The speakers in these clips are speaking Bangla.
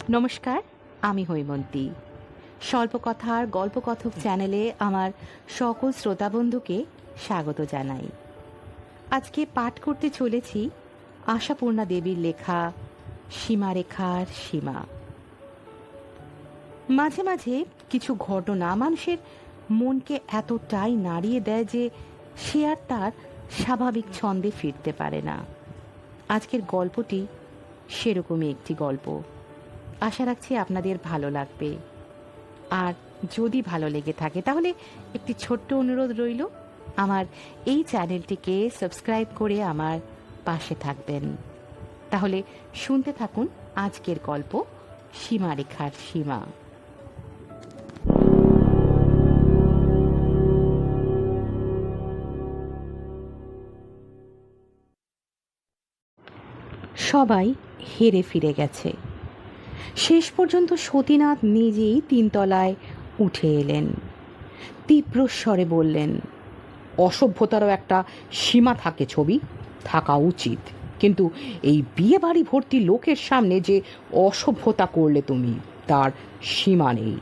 নমস্কার, আমি হৈমন্তী। স্বল্পকথার গল্পকথক চ্যানেলে আমার সকল শ্রোতাবন্ধুকে স্বাগত জানাই। আজকে পাঠ করতে চলেছি আশাপূর্ণা দেবীর লেখা সীমারেখার সীমা। মাঝে মাঝে কিছু ঘটনা মানুষের মনকে এতটাই নাড়িয়ে দেয় যে সে আর তার স্বাভাবিক ছন্দে ফিরতে পারে না। আজকের গল্পটি সেরকমই একটি গল্প। আশা রাখছি আপনাদের ভালো লাগবে। আর যদি ভালো লেগে থাকে তাহলে একটি ছোট্ট অনুরোধ রইল, আমার এই চ্যানেলটিকে সাবস্ক্রাইব করে আমার পাশে থাকবেন। তাহলে শুনতে থাকুন আজকের গল্প সীমারেখার সীমা। সবাই হেরে ফিরে গেছে। শেষ পর্যন্ত সতীনাথ নিজেই 3 তলায় উঠে এলেন। তীব্র স্বরে বললেন, অসভ্যতারও একটা সীমা থাকে, ছবি থাকা উচিত, কিন্তু এই বিয়ে বাড়ি ভর্তি লোকের সামনে যে অসভ্যতা করলে তুমি, তার সীমা নেই।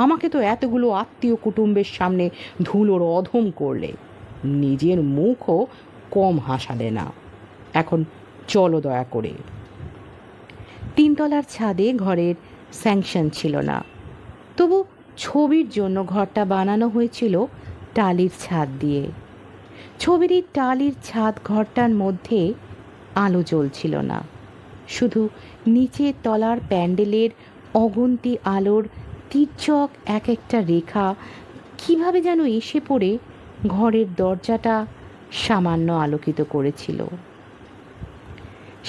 আমাকে তো এতগুলো আত্মীয় কুটুম্বের সামনে ধুলোর অধম করলে, নিজের মুখও কম হাসালে না। এখন চলো দয়া করে। 3 তলার ছাদে ঘরের স্যাংশন ছিল না, তবু ছবির জন্য ঘরটা বানানো হয়েছিল টালির ছাদ দিয়ে। ছবির এই টালির ছাদ ঘরটার মধ্যে আলো জ্বলছিল না, শুধু নিচের তলার প্যান্ডেলের অগুন্তি আলোর তির্যক এক একটা রেখা কিভাবে যেন এসে পড়ে ঘরের দরজাটা সামান্য আলোকিত করেছিল।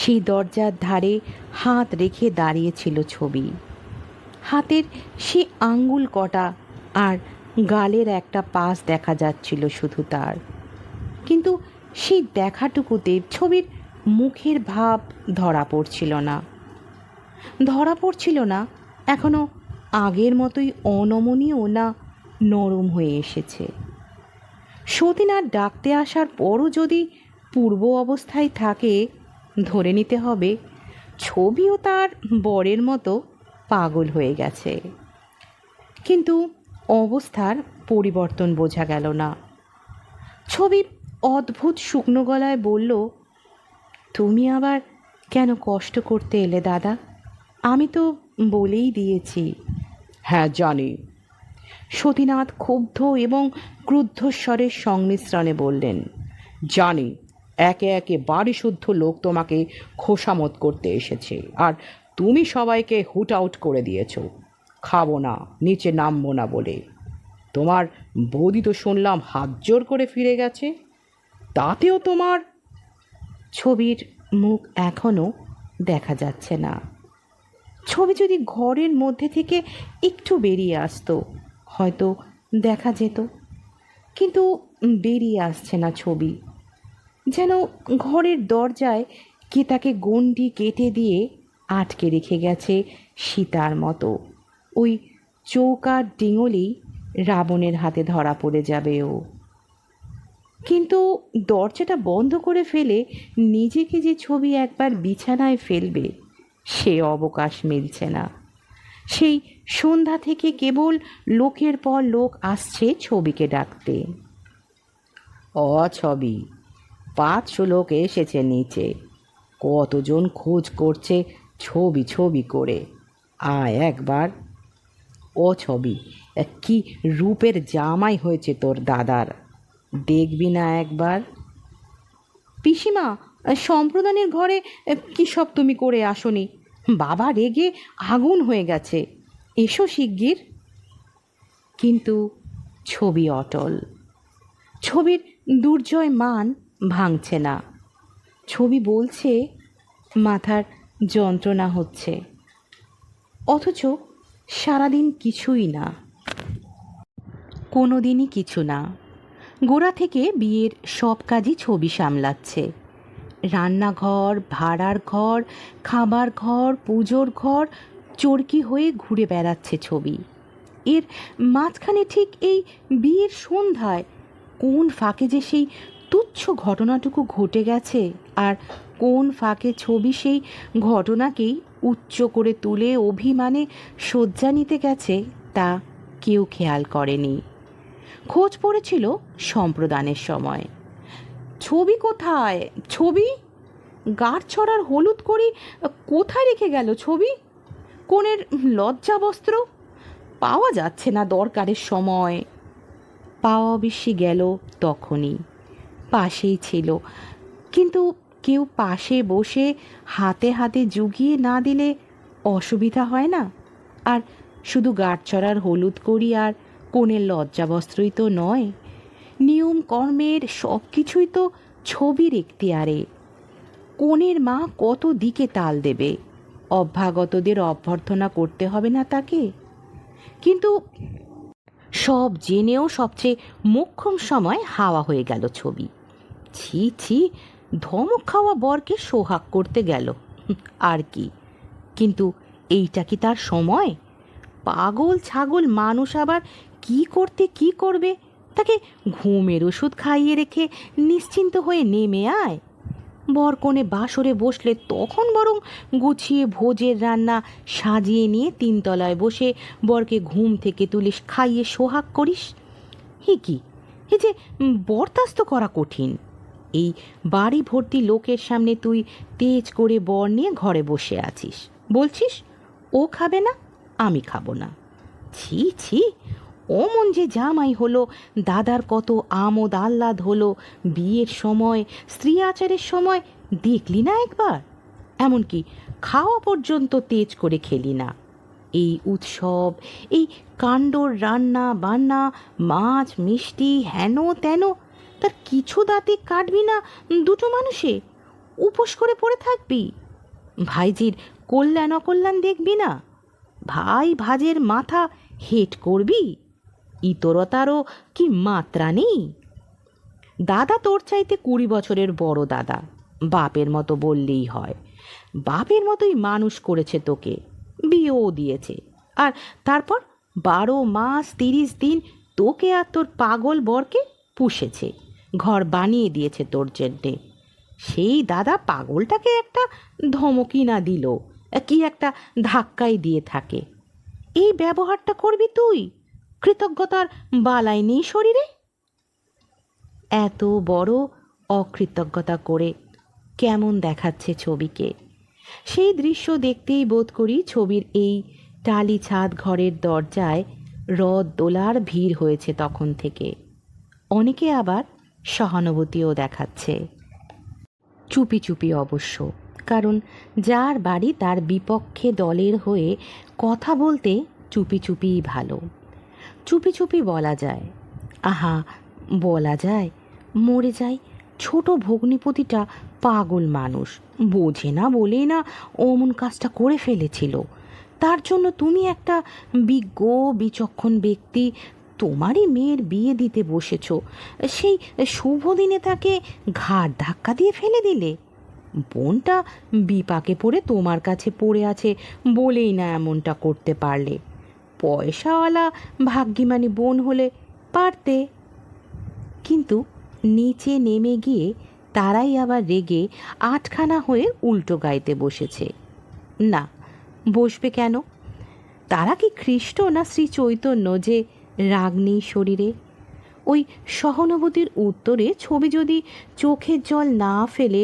সেই দরজার ধারে হাত রেখে দাঁড়িয়েছিল ছবি। হাতের সে আঙ্গুল কটা আর গালের একটা পাশ দেখা যাচ্ছিল শুধু তার। কিন্তু সেই দেখাটুকুতে ছবির মুখের ভাব ধরা পড়ছিল না এখনো আগের মতোই অনমনীয় না নরম হয়ে এসেছে। সতীনাথ ডাকতে আসার পরও যদি পূর্ব অবস্থায় থাকে, ধরে নিতে হবে ছবিও তার বরের মতো পাগল হয়ে গেছে। কিন্তু অবস্থার পরিবর্তন বোঝা গেল না। ছবি অদ্ভুত শুকনো গলায় বলল, তুমি আবার কেন কষ্ট করতে এলে দাদা? আমি তো বলেই দিয়েছি। হ্যাঁ জানি। সতীনাথ ক্ষুব্ধ এবং ক্রুদ্ধস্বরের সংমিশ্রণে বললেন, জানি একে একে বাড়ি শুদ্ধ লোক তোমাকে খোসামত করতে এসেছে, আর তুমি সবাইকে হুট আউট করে দিয়েছ, খাবো না, নিচে নামবো না বলে। তোমার বৌদি তো শুনলাম হাত জোর করে ফিরে গেছে, তাতেও তোমার। ছবির মুখ এখনো দেখা যাচ্ছে না। ছবি যদি ঘরের মধ্যে থেকে একটু বেরিয়ে আসতো হয়তো দেখা যেত, কিন্তু বেরিয়ে আসছে না ছবি। যেন ঘরের দরজায় কে তাকে গণ্ডি কেটে দিয়ে আটকে রেখে গেছে সীতার মতো। ওই চৌকার ডিঙোলেই রাবণের হাতে ধরা পড়ে যাবে ও। কিন্তু দরজাটা বন্ধ করে ফেলে নিজেকে যে ছবি একবার বিছানায় ফেলবে, সে অবকাশ মিলছে না। সেই সন্ধ্যা থেকে কেবল লোকের পর লোক আসছে ছবিকে ডাকতে। ছবি, 500 লোক এসেছে নিচে, কতজন খোঁজ করছে ছবি ছবি করে, আয় একবার। ছবি, কি রূপের জামাই হয়েছে তোর দাদার, দেখবি না একবার? পিসিমা, সম্প্রদানের ঘরে কী সব তুমি করে আসনি? বাবা রেগে আগুন হয়ে গেছে, এসো শিগগির। কিন্তু ছবি অটল। ছবির দুর্জয় মান ভাঙছে না। ছবি বলছে মাথার যন্ত্রণা হচ্ছে, অথচ সারাদিন কিছুই না, কোনো দিনই কিছু না। গোড়া থেকে বিয়ের সব কাজই ছবি সামলাচ্ছে। রান্নাঘর, ভাড়ার ঘর, খাবার ঘর, পুজোর ঘর চরকি হয়ে ঘুরে বেড়াচ্ছে ছবি। এর মাঝখানে ঠিক এই বিয়ের সন্ধ্যায় কোন ফাঁকে যে সেই তুচ্ছ ঘটনাটুকু ঘটে গেছে, আর কোন ফাঁকে ছবি সেই ঘটনাকেই উচ্চ করে তুলে অভিমানে শয্যা নিতে গেছে তা কেউ খেয়াল করেনি। খোঁজ পড়েছিল সম্প্রদানের সময়। ছবি কোথায়? ছবি গাঢ় ছড়ার হলুদ করি কোথায় রেখে গেল? ছবি কোণের লজ্জা বস্ত্র পাওয়া যাচ্ছে না দরকারের সময়। পাওয়া অবশ্যই গেল তখনই, পাশেই ছিল, কিন্তু কেউ পাশে বসে হাতে হাতে জুগিয়ে না দিলে অসুবিধা হয় না? আর শুধু গাঁটছড়ার হলুদ করি আর কোণের লজ্জাবস্ত্রই তো নয়, নিয়ম কর্মের সব কিছুই তো ছবির এখতিয়ারে। কোণের মা কত দিকে তাল দেবে, অভ্যাগতদের অভ্যর্থনা করতে হবে না তাকে? কিন্তু সব জেনেও সবচেয়ে মোক্ষম সময় হাওয়া হয়ে গেল ছবি। ছি ছি, ধমক খাওয়া বরকে সোহাগ করতে গেল, আর কি। কিন্তু এইটা কি তার সময়? পাগল ছাগল মানুষ আবার কি করতে কি করবে, তাকে ঘুমের ওষুধ খাইয়ে রেখে নিশ্চিন্ত হয়ে নেমে আয়। বর কনে বাসরে বসলে তখন বরং গুছিয়ে ভোজের রান্না সাজিয়ে নিয়ে তিনতলায় বসে বরকে ঘুম থেকে তুলিস, খাইয়ে সোহাগ করিস। হে কি, এ যে বরদাস্ত করা কঠিন। এই বাড়ি ভর্তি লোকের সামনে তুই তেজ করে বর নিয়ে ঘরে বসে আছিস, বলছিস ও খাবে না, আমি খাবো না। ছি ছি, অমন যে জামাই হলো, দাদার কত আমোদ আহ্লাদ হলো বিয়ের সময়, স্ত্রী আচারের সময়, দেখলি না একবার? এমনকি খাওয়া পর্যন্ত তেজ করে খেলি না। এই উৎসব, এই কাণ্ডর রান্না বান্না, মাছ মিষ্টি হেন তেন, তার কিছু দাঁতে কাটবি না দুটো মানুষে? উপোস করে পড়ে থাকবি? ভাইজির কল্যাণ অকল্যাণ দেখবি না? ভাই ভাজের মাথা হেট করবি? ইতরতারও কি মাত্রা নেই? দাদা তোর চাইতে 20 বছরের বড় দাদা, বাপের মতো বললেই হয়। বাপের মতোই মানুষ করেছে তোকে, বিয়েও দিয়েছে, আর তারপর 12 মাস 30 দিন তোকে আর তোর পাগল বরকে পুষেছে, ঘর বানিয়ে দিয়েছে তোর জন্যে। সেই দাদা পাগলটাকে একটা ধমকি না দিল, কি একটা ধাক্কাই দিয়ে থাকে। এই ব্যবহারটা করবি তুই? কৃতজ্ঞতার বালাই নেই শরীরে? এত বড় অকৃতজ্ঞতা করে কেমন দেখাচ্ছে ছবিকে। সেই দৃশ্য দেখতেই বোধ করি ছবির এই টালি ছাদ ঘরের দরজায় রদ দোলার ভিড় হয়েছে তখন থেকে। অনেকে আবার সহানুভূতিও দেখাচ্ছে, চুপি চুপি অবশ্য, কারণ যার বাড়ি তার বিপক্ষে দলের হয়ে কথা বলতে চুপি চুপিই ভালো। চুপি চুপি বলা যায়, আহা বলা যায়, মরে যায়। ছোট ভগ্নিপতিটা পাগল মানুষ, বোঝে না বলেই না অমন কাজটা করে ফেলেছিল। তার জন্য তুমি একটা বিজ্ঞ বিচক্ষণ ব্যক্তি তোমারই মেয়ের বিয়ে দিতে বসেছ, সেই শুভ দিনে তাকে ঘাড় ধাক্কা দিয়ে ফেলে দিলে। বোনটা বিপাকে পড়ে তোমার কাছে পড়ে আছে বলেই না এমনটা করতে পারলে। পয়সাওয়ালা ভাগ্যিমানি বোন হলে পারতে। কিন্তু নিচে নেমে গিয়ে তারাই আবার রেগে আটখানা হয়ে উল্টো গাইতে বসেছে। না, বসবে কেন? তারা কি খ্রিস্ট না শ্রী চৈতন্য যে রাগ নেই শরীরে? ওই সহানুভূতির উত্তরে ছবি যদি চোখের জল না ফেলে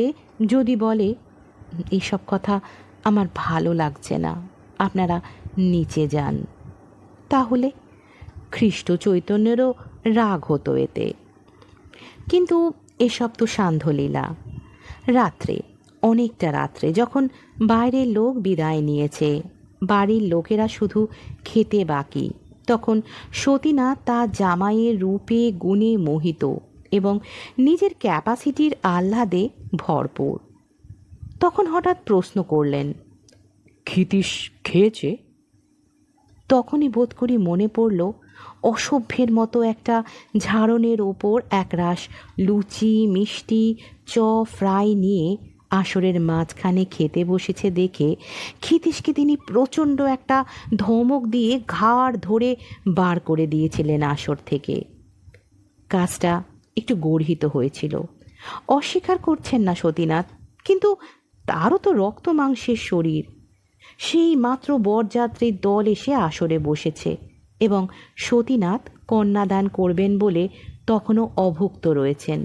যদি বলে, এইসব কথা আমার ভালো লাগছে না, আপনারা নিচে যান, তাহলে খ্রিস্ট চৈতন্যেরও রাগ হতো এতে। কিন্তু এসব তো সান্ধ্যলীলা। রাত্রে, অনেকটা রাত্রে, যখন বাইরের লোক বিদায় নিয়েছে, বাড়ির লোকেরা শুধু খেতে বাকি, তখন সতীনাথ তার জামাইয়ের রূপে গুণে মোহিত এবং নিজের ক্যাপাসিটির আহ্লাদে ভরপুর। তখন হঠাৎ প্রশ্ন করলেন, ক্ষিতীশ খেয়েছে? তখনই বোধ করি মনে পড়ল অসভ্যের মতো একটা ঝাড়নের ওপর একরাশ লুচি মিষ্টি ফ্রাই নিয়ে আসরের মাঝখানে খেতে বসেছে দেখে ক্ষিতীশকে তিনি প্রচণ্ড একটা ধমক দিয়ে ঘাড় ধরে বার করে দিয়েছিলেন আসর থেকে। কাজটা একটু গর্হিত হয়েছিল, অস্বীকার করছেন না সতীনাথ, কিন্তু তারও তো রক্ত মাংসের শরীর। সেই মাত্র বরযাত্রীর দল এসে আসরে বসেছে এবং সতীনাথ কন্যাদান করবেন বলে তখনও অভুক্ত রয়েছেন।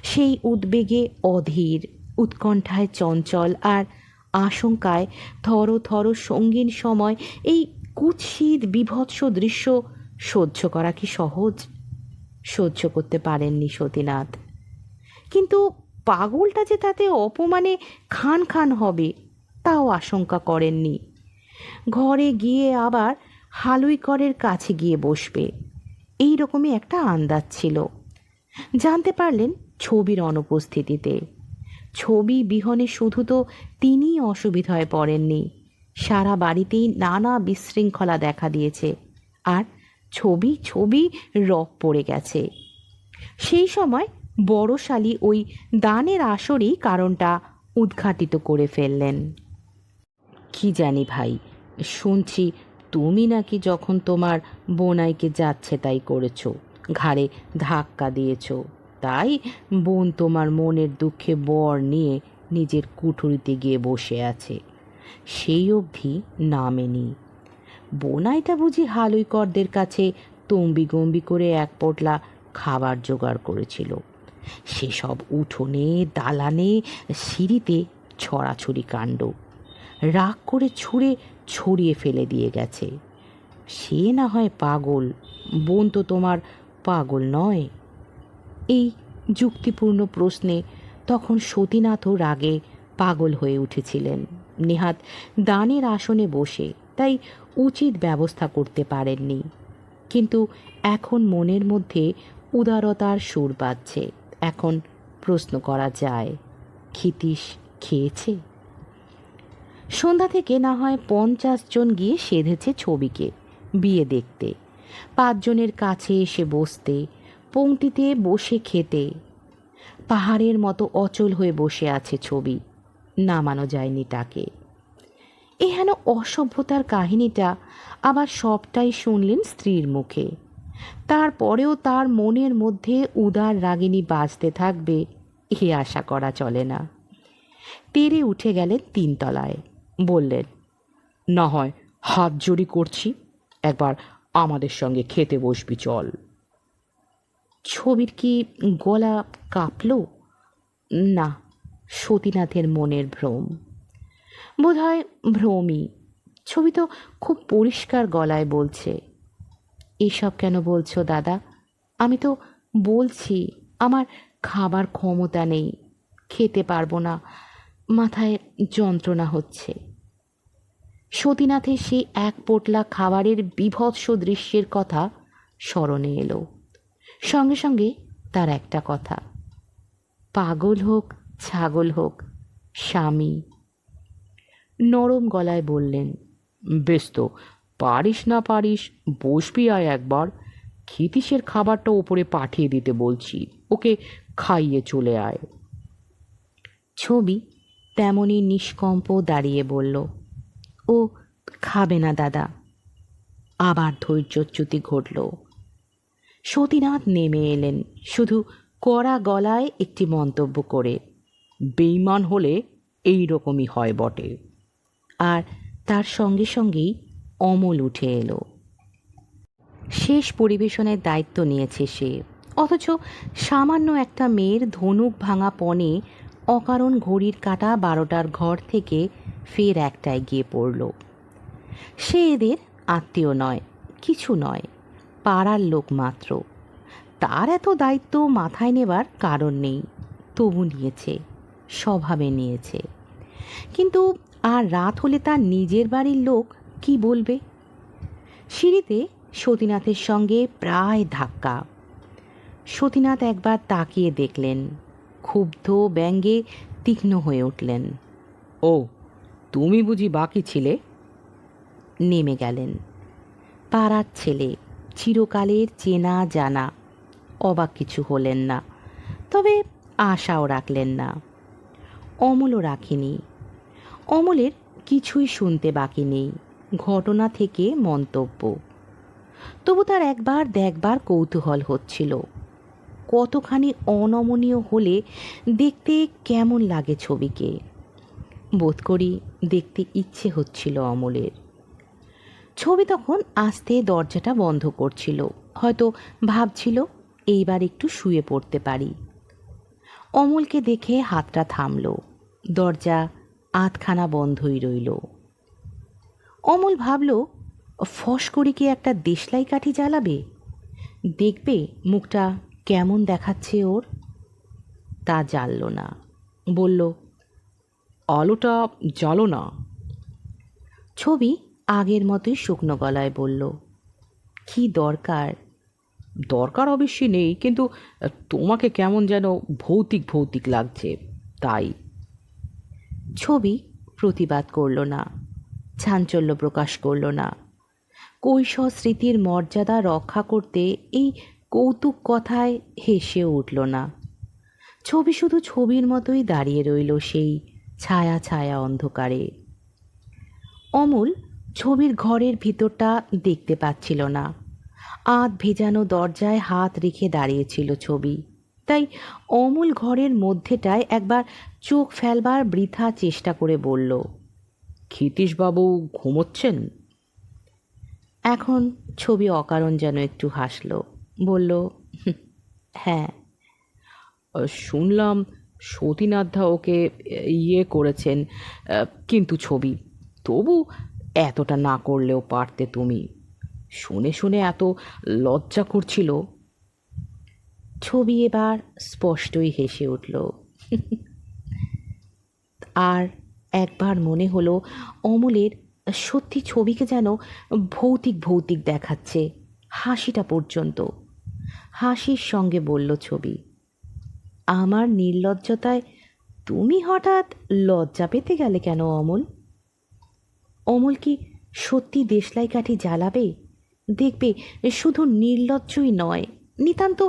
সেই উদ্বেগে অধীর, উৎকণ্ঠায় চঞ্চল আর আশঙ্কায় থর থর সঙ্গীন সময় এই কুৎসিত বিভৎস দৃশ্য সহ্য করা কি সহজ? সহ্য করতে পারেননি সতীনাথ। কিন্তু পাগলটা যে তাতে অপমানে খান খান হবে তাও আশঙ্কা করেননি। ঘরে গিয়ে আবার হালুইকরের কাছে গিয়ে বসবে এই রকমই একটা আন্দাজ ছিল। জানতে পারলেন ছবির অনুপস্থিতিতে। ছবি বিহনে শুধু তো তিনিই অসুবিধায় পড়েননি, সারা বাড়িতেই নানা বিশৃঙ্খলা দেখা দিয়েছে আর ছবি ছবি রক পড়ে গেছে। সেই সময় বড়শালী ওই দানের আসরেই কারণটা উদ্ঘাটিত করে ফেললেন। কি জানি ভাই, শুনছি তুমি নাকি যখন তোমার বোনাইকে যাচ্ছে তাই করেছ, ঘাড়ে ধাক্কা দিয়েছ, তাই বোন তোমার মনের দুঃখে বর নিয়ে নিজের কুঠুরিতে গিয়ে বসে আছে, সেই অবধি নামেনি। বোনাইটা বুঝি হালুইকরদের কাছে তম্বিগম্বি করে এক পোটলা খাবার জোগাড় করেছিল, সেসব উঠোনে দালানে সিঁড়িতে ছড়াছড়ি কাণ্ড, রাগ করে ছুঁড়ে ছড়িয়ে ফেলে দিয়ে গেছে। সে না হয় পাগল, বোন তো তোমার পাগল নয়? এই যুক্তিপূর্ণ প্রশ্নে তখন সতীনাথও রাগে পাগল হয়ে উঠেছিলেন। নেহাত দানের আসনে বসে, তাই উচিত ব্যবস্থা করতে পারেননি। কিন্তু এখন মনের মধ্যে উদারতার সুর বাজছে। এখন প্রশ্ন করা যায়, ক্ষিতীশ খেয়েছে? সন্ধ্যা থেকে না হয় 50 জন গিয়ে সেধেছে ছবিকে বিয়ে দেখতে, 5 জনের কাছে এসে বসতে, পংক্তিতে বসে খেতে। পাহাড়ের মতো অচল হয়ে বসে আছে ছবি, নামানো যায়নি তাকে। এ হেন অসভ্যতার কাহিনীটা আবার সবটাই শুনলেন স্ত্রীর মুখে। তারপরেও তার মনের মধ্যে উদার রাগিনী বাজতে থাকবে এ আশা করা চলে না। তেরে উঠে গেলেন 3 তলায়, বললেন, না হয় হাত জড়ি করছি, একবার আমাদের সঙ্গে খেতে বসবি চল। ছবির কি গলা কাঁপল? না, সতীনাথের মনের ভ্রম। বোধহয় ভ্রমই। ছবি তো খুব পরিষ্কার গলায় বলছে, এসব কেন বলছো দাদা? আমি তো বলছি আমার খাবার ক্ষমতা নেই, খেতে পারবো না, মাথায় যন্ত্রণা হচ্ছে। সতীনাথের সেই এক পোটলা খাবারের বিভৎস দৃশ্যের কথা স্মরণে এলো। সঙ্গে সঙ্গে তার একটা কথা, পাগল হোক ছাগল হোক স্বামী। নরম গলায় বললেন, বেশ তো, পারিস না পারিস বসবি আয় একবার, ক্ষিতীশের খাবারটা ওপরে পাঠিয়ে দিতে বলছি, ওকে খাইয়ে চলে আয়। ছবি তেমনই নিষ্কম্প দাঁড়িয়ে বলল, ও খাবে না দাদা। আবার ধৈর্যচ্যুতি ঘটল। সতীনাথ নেমে এলেন, শুধু কড়া গলায় একটি মন্তব্য করে, বেঈমান হলে এই রকমই হয় বটে। আর তার সঙ্গে সঙ্গেই অমল উঠে এলো। শেষ পরিবেশনের দায়িত্ব নিয়েছে সে, অথচ সামান্য একটা মেয়ের ধনুক ভাঙা পণে অকারণ ঘড়ির কাঁটা 12টার ঘর থেকে ফের একটায় গিয়ে পড়ল। সে এদের আত্মীয় নয়, কিছু নয়, পাড়ার লোক মাত্র। তার এত দায়িত্ব মাথায় নেবার কারণ নেই, তবু নিয়েছে, স্বভাবে নিয়েছে। কিন্তু আর রাত হলে তার নিজের বাড়ির লোক কি বলবে? সিঁড়িতে সতীনাথের সঙ্গে প্রায় ধাক্কা। সতীনাথ একবার তাকিয়ে দেখলেন, ক্ষুব্ধ ব্যঙ্গে তীক্ষ্ণ হয়ে উঠলেন, ও তুমি বুঝি বাকি ছিলে? নেমে গেলেন। পাড়ার ছেলে, চিরকালের চেনা জানা, অবাক কিছু হলেন না, তবে আশাও রাখলেন না। অমলও রাখিনি। অমলের কিছুই শুনতে বাকি নেই, ঘটনা থেকে মন্তব্য। তবু তার একবার দেখবার কৌতূহল হচ্ছিল, কতখানি অনমনীয় হলে দেখতে কেমন লাগে ছবিকে। বোধ করি দেখতে ইচ্ছে হচ্ছিল অমলের। ছবি তখন আস্তে দরজাটা বন্ধ করছিল, হয়তো ভাবছিল এইবার একটু শুয়ে পড়তে পারি। অমলকে দেখে হাতটা থামল, দরজা আধখানা বন্ধই রইল। অমল ভাবল, ফস করে কি একটা দেশলাই কাঠি জ্বালাবে, দেখবে মুখটা কেমন দেখাচ্ছে ওর। তা জ্বালল না, বলল, আলোটা জ্বালো না। ছবি আগের মতোই শুকনো গলায় বলল, কি দরকার? দরকার অবশ্যই নেই, কিন্তু তোমাকে কেমন যেন ভৌতিক ভৌতিক লাগছে, তাই। ছবি প্রতিবাদ করল না, চাঞ্চল্য প্রকাশ করল না। কৈশোর স্মৃতির মর্যাদা রক্ষা করতে এই কৌতুক কথায় হেসে উঠল না। ছবি শুধু ছবির মতোই দাঁড়িয়ে রইল সেই ছায়া ছায়া অন্ধকারে। অমল ছবির ঘরের ভিতরটা দেখতে পাচ্ছিল না। আধ ভেজানো দরজায় হাত রেখে দাঁড়িয়েছিল ছবি, তাই অমল ঘরের মধ্যেটায় একবার চোখ ফেলবার বৃথা চেষ্টা করে বলল, ক্ষিতীশবাবু ঘুমোচ্ছেন? এখন ছবি অকারণ যেন একটু হাসল, বলল, হ্যাঁ। শুনলাম সতীনাথদা ওকে ইয়ে করেছেন, কিন্তু ছবি, তবু এতটা না করলেও পারতে তুমি। শুনে শুনে এত লজ্জা করছিল। ছবি এবার স্পষ্টই হেসে উঠল। আর একবার মনে হলো অমলের সত্যি ছবিকে যেন ভৌতিক ভৌতিক দেখাচ্ছে, হাসিটা পর্যন্ত। হাসির সঙ্গে বলল ছবি, আমার নির্লজ্জতায় তুমি হঠাৎ লজ্জা পেতে গেলে কেন অমল? অমল কি সত্যি দেশলাই কাঠি জ্বালাবে? দেখবে শুধু নির্লজ্জই নয়, নিতান্ত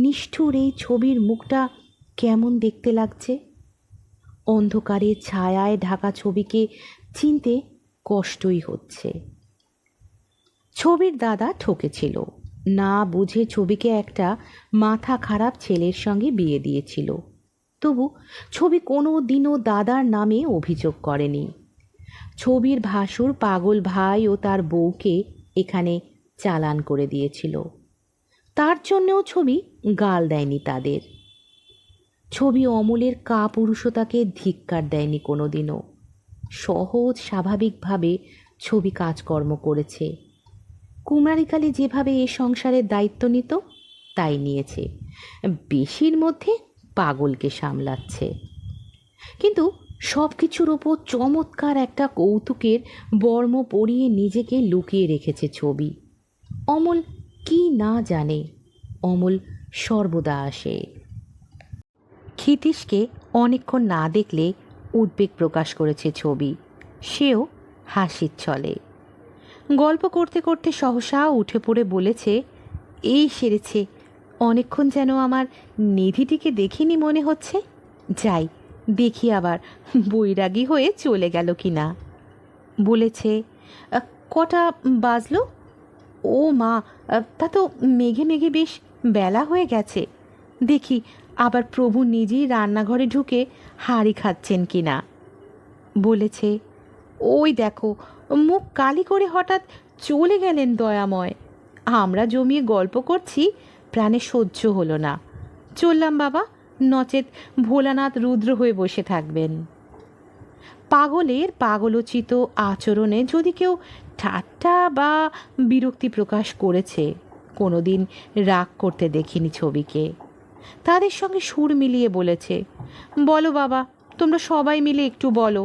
নিষ্ঠুর এই ছবির মুখটা কেমন দেখতে লাগছে। অন্ধকারে ছায়ায় ঢাকা ছবিকে চিনতে কষ্টই হচ্ছে। ছবির দাদা ঠকেছিল, না বুঝে ছবিকে একটা মাথা খারাপ ছেলের সঙ্গে বিয়ে দিয়েছিল। তবু ছবি কোনো দিনও দাদার নামে অভিযোগ করেনি। ছবির ভাসুর পাগল ভাই ও তার বউকে এখানে চালান করে দিয়েছিল, তার জন্যেও ছবি গাল দেয়নি তাদের। ছবি অমলের কাপুরুষতাকে ধিক্কার দেয়নি কোনো দিনও। সহজ স্বাভাবিকভাবে ছবি কাজকর্ম করেছে। কুমারীকালে যেভাবে এ সংসারের দায়িত্ব নিত তাই নিয়েছে, বেশির মধ্যে পাগলকে সামলাচ্ছে। কিন্তু সব কিছুর ওপর চমৎকার একটা কৌতুকের বর্ম পরিয়ে নিজেকে লুকিয়ে রেখেছে ছবি। অমল কি না জানে, অমল সর্বদা আসে। ক্ষিতীশকে অনেকক্ষণ না দেখলে উদ্বেগ প্রকাশ করেছে ছবি, সেও হাসির ছলে। গল্প করতে করতে সহসা উঠে পড়ে বলেছে, এই সেরেছে, অনেকক্ষণ যেন আমার নিধিটিকে দেখিনি মনে হচ্ছে। যাই দেখি আবার বৈরাগী হয়ে চলে গেল কি না। বলেছে, কটা বাজলো? ও মা, তা তো মেঘে মেঘে বেশ বেলা হয়ে গেছে। দেখি আবার প্রভু নিজেই রান্নাঘরে ঢুকে হাঁড়ি খাচ্ছেন কি না। বলেছে, ওই দেখো, মুখ কালি করে হঠাৎ চলে গেলেন দয়াময়। আমরা জমিয়ে গল্প করছি, প্রাণে সহ্য হলো না। চললাম বাবা, নচেত ভোলানাথ রুদ্র হয়ে বসে থাকবেন। পাগলের পাগলোচিত আচরণে যদি কেউ ঠাট্টা বা বিরক্তি প্রকাশ করেছে, কোনোদিন রাগ করতে দেখিনি ছবিকে। তাদের সঙ্গে সুর মিলিয়ে বলেছে, বলো বাবা, তোমরা সবাই মিলে একটু বলো,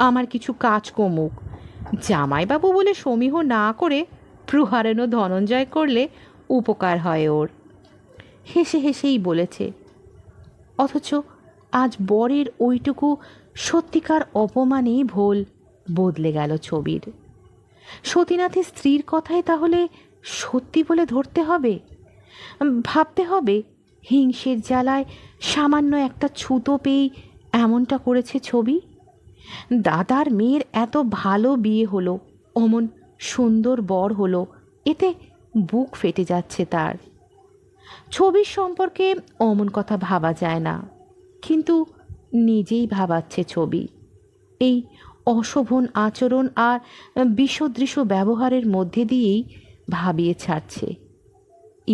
আমার কিছু কাজ কমুক। জামাইবাবু বলে সমীহ না করে প্রহারানো ধনঞ্জয় করলে উপকার হয় ওর। হেসে হেসেই বলেছে। অথচ আজ বরের ওইটুকু সত্যিকার অপমানে ভোল বদলে গেল ছবির। সতীনাথের স্ত্রীর কথাই তাহলে সত্যি বলে ধরতে হবে, ভাবতে হবে হিংসের জ্বালায় সামান্য একটা ছুতো পেয়েই এমনটা করেছে ছবি। দাদার মেয়ের এত ভালো বিয়ে হলো, অমন সুন্দর বর হলো, এতে বুক ফেটে যাচ্ছে তার। ছবির সম্পর্কে অমন কথা ভাবা যায় না, কিন্তু নিজেই ভাবাচ্ছে ছবি। এই অশোভন আচরণ আর বিসদৃশ ব্যবহারের মধ্যে দিয়েই ভাবিয়ে ছাড়ছে।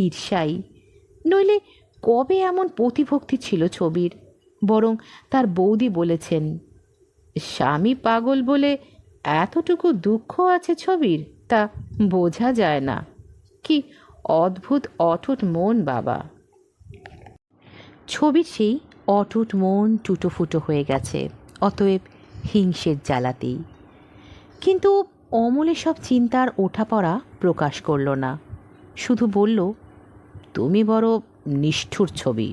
ঈর্ষাই, নইলে কবে এমন প্রতিভক্তি ছিল ছবির। বরং তার বৌদি বলেছেন, স্বামী পাগল বলে এতটুকু দুঃখ আছে ছবির, তা বোঝা যায় না। কি অদ্ভুত অটুট মন বাবা। ছবির সেই অটুট মন টুটোফুটো হয়ে গেছে, অতএব হিংসের জ্বালাতেই। কিন্তু অমলে সব চিন্তার ওঠাপড়া প্রকাশ করল না, শুধু বলল, তুমি বড় নিষ্ঠুর ছবি।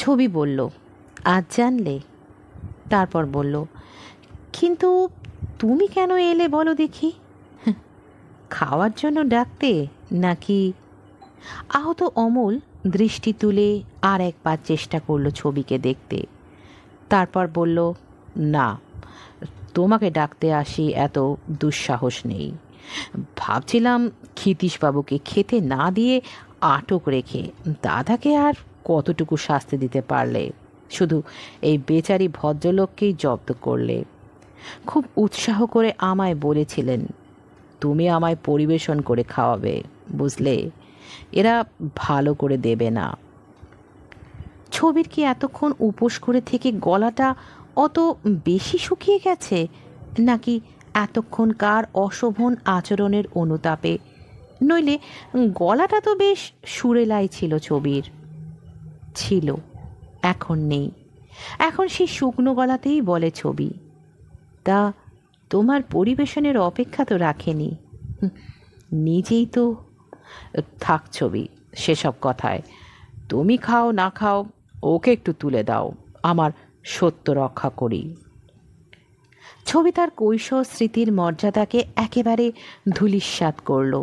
ছবি বলল, আজ জানলে? তারপর বলল, কিন্তু তুমি কেন এলে বলো দেখি? খাওয়ার জন্য ডাকতে নাকি? আহত অমল দৃষ্টি তুলে আর একবার চেষ্টা করলো ছবিকে দেখতে। তারপর বলল, না, তোমাকে ডাকতে আসি এত দুঃসাহস নেই। ভাবছিলাম ক্ষিতীশবাবুকে খেতে না দিয়ে আটক রেখে দাদাকে আর কতটুকু শাস্তি দিতে পারলে। শুধু এই বেচারি ভদ্রলোককেই জব্দ করলে। খুব উৎসাহ করে আমায় বলেছিলেন, তুমি আমায় পরিবেশন করে খাওয়াবে, বুঝলে? এরা ভালো করে দেবে না। ছবির কি এতক্ষণ উপোস করে থেকে গলাটা অত বেশি শুকিয়ে গেছে, নাকি এতক্ষণকার অশোভন আচরণের অনুতাপে? নইলে গলাটা তো বেশ সুরেলাই ছিল ছবির। ছিল, এখন নেই। এখন সেই শুকনো গলাতেই বলে ছবি, তা তোমার পরিবেশনের অপেক্ষা তো রাখেনি। নিজেই তো। থাক ছবি, সেসব কথায়। তুমি খাও না খাও, ওকে একটু তুলে দাও, আমার সত্য রক্ষা করি। ছবি তার কৈশোর স্মৃতির মর্যাদাকে একেবারে ধূলিসাৎ করল।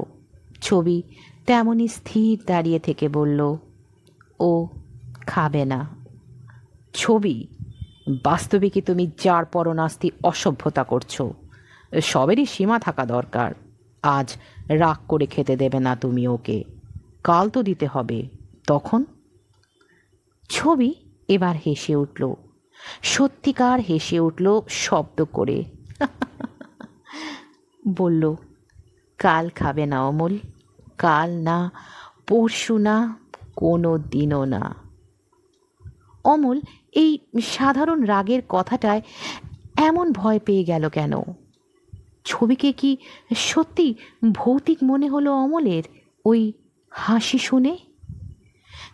ছবি তেমনই স্থির দাঁড়িয়ে থেকে বলল, ও খাবে না। ছবি, বাস্তবে কি তুমি যার পরনাস্তি অসভ্যতা করছো? সবেরই সীমা থাকা দরকার। আজ রাগ করে খেতে দেবে না তুমি ওকে, কাল তো দিতে হবে। তখন? ছবি এবার হেসে উঠল, সত্যিকার হেসে উঠল শব্দ করে। বলল, কাল খাবে না অমল, কাল না, পরশু না, কোনো দিনও না। অমল এই সাধারণ রাগের কথাটায় এমন ভয় পেয়ে গেল কেন? ছবিকে কি সত্যি ভৌতিক মনে হলো অমলের ওই হাসি শুনে?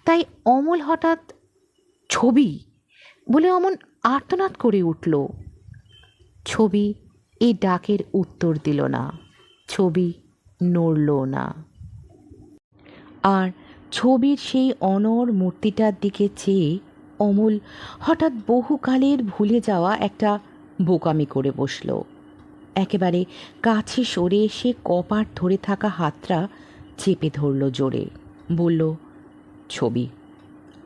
তাই অমল হঠাৎ ছবি বলে অমন আর্তনাদ করে উঠল। ছবি এই ডাকের উত্তর দিল না, ছবি নড়ল না। আর ছবির সেই অনড় মূর্তিটার দিকে চেয়ে অমল হঠাৎ বহুকালের ভুলে যাওয়া একটা বোকামি করে বসল। একেবারে কাছে সরে এসে কপাট ধরে থাকা হাতটা চেপে ধরল জোরে। বলল, ছবি,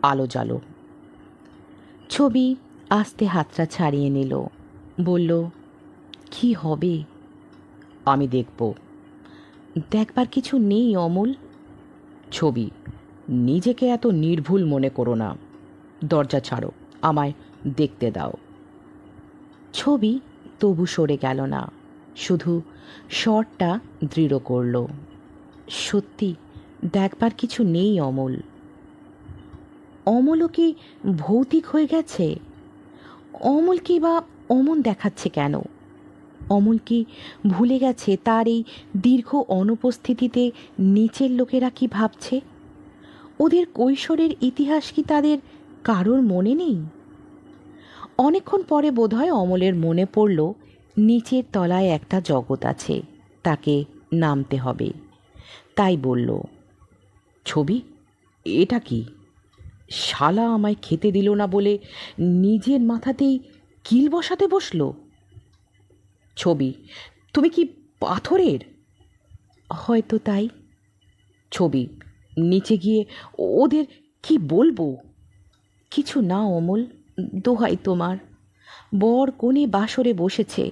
আলো জ্বালো। ছবি আস্তে হাতটা ছাড়িয়ে নিল, বলল, কি হবে? আমি দেখব। দেখবার কিছু নেই অমল। ছবি, নিজেকে এত নির্ভুল মনে করো না। দরজা ছাড়ো, আমায় দেখতে দাও। ছবি তবু সরে গেল না, শুধু স্বরটা দৃঢ় করল, সত্যি দেখবার কিছু নেই অমল। অমলও কি ভৌতিক হয়ে গেছে? অমল কি বা অমন দেখাচ্ছে কেন? অমল কি ভুলে গেছে তার এই দীর্ঘ অনুপস্থিতিতে নিচের লোকেরা কি ভাবছে? ওদের কৈশোরের ইতিহাস কি তাদের কারোর মনে নেই? অনেকক্ষণ পরে বোধহয় অমলের মনে পড়ল নিচের তলায় একটা জগৎ আছে, তাকে নামতে হবে। তাই বলল, ছবি, এটা কি? শালা আমায় খেতে দিল না বলে নিজের মাথাতেই কিল বসাতে বসলো। ছবি, তুমি কি পাথরের? হয়তো তাই। ছবি, নিচে গিয়ে ওদের কি বলবো? কিছু না অমল, দোহাই তোমার। বর কোণে বাসরে বসেছে,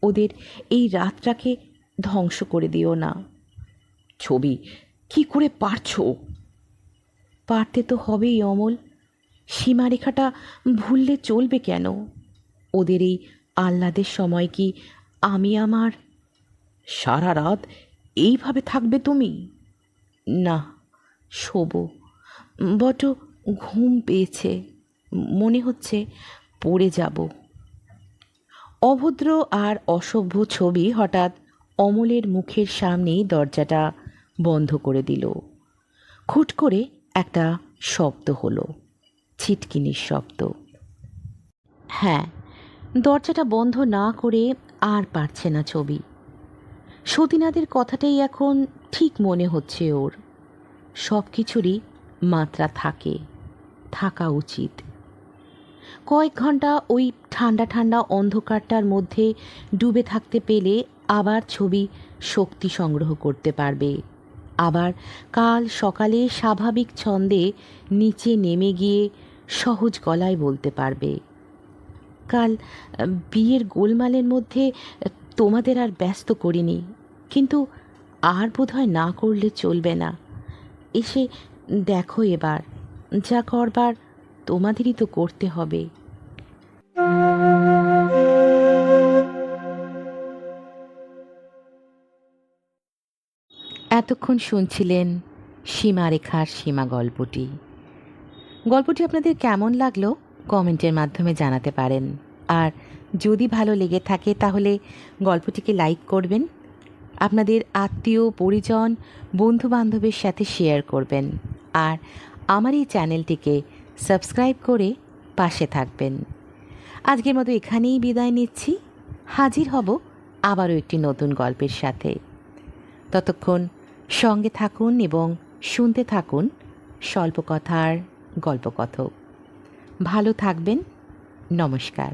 ওদের এই রাতটাকে ধ্বংস করে দিও না। ছবি, কি করে পারছো? পারতে তো হবেই অমল, সীমারেখাটা ভুললে চলবে কেন? ওদের এই আহ্লাদের সময় কি আমি আমার সারা রাত এইভাবে থাকবে তুমি? না, শোবো। বড্ড ঘুম পেয়েছে, মনে হচ্ছে পড়ে যাব। অভদ্র আর অসভ্য ছবি হঠাৎ অমলের মুখের সামনেই দরজাটা বন্ধ করে দিল। খুট করে একটা শব্দ হলো, ছিটকিনির শব্দ। হ্যাঁ, দরজাটা বন্ধ না করে আর পারছে না ছবি। সতীনাথের কথাটাই এখন ঠিক মনে হচ্ছে ওর। সব কিছুরই মাত্রা থাকে, থাকা উচিত। কয়েক ঘন্টা ওই ঠান্ডা ঠান্ডা অন্ধকারটার মধ্যে ডুবে থাকতে পেলে আবার ছবি শক্তি সংগ্রহ করতে পারবে। আবার কাল সকালে স্বাভাবিক ছন্দে নিচে নেমে গিয়ে সহজ গলায় বলতে পারবে, কাল বিয়ের গোলমালের মধ্যে তোমাদের আর ব্যস্ত করিনি, কিন্তু আর বোধহয় না করলে চলবে না। এসে দেখো এবার, যা করবার তোমাদেরই তো করতে হবে। এতক্ষণ শুনছিলেন সীমারেখার সীমা গল্পটি। গল্পটি আপনাদের কেমন লাগলো কমেন্টের মাধ্যমে জানাতে পারেন। আর যদি ভালো লেগে থাকে তাহলে গল্পটিকে লাইক করবেন, আপনাদের আত্মীয় পরিজন বন্ধুবান্ধবের সাথে শেয়ার করবেন, আর আমার এই চ্যানেলটিকে সাবস্ক্রাইব করে পাশে থাকবেন। আজকের মতো এখানেই বিদায় নিচ্ছি। হাজির হব আবারও একটি নতুন গল্পের সাথে। ততক্ষণ সঙ্গে থাকুন এবং শুনতে থাকুন স্বল্পকথার গল্পকথক। ভালো থাকবেন। নমস্কার।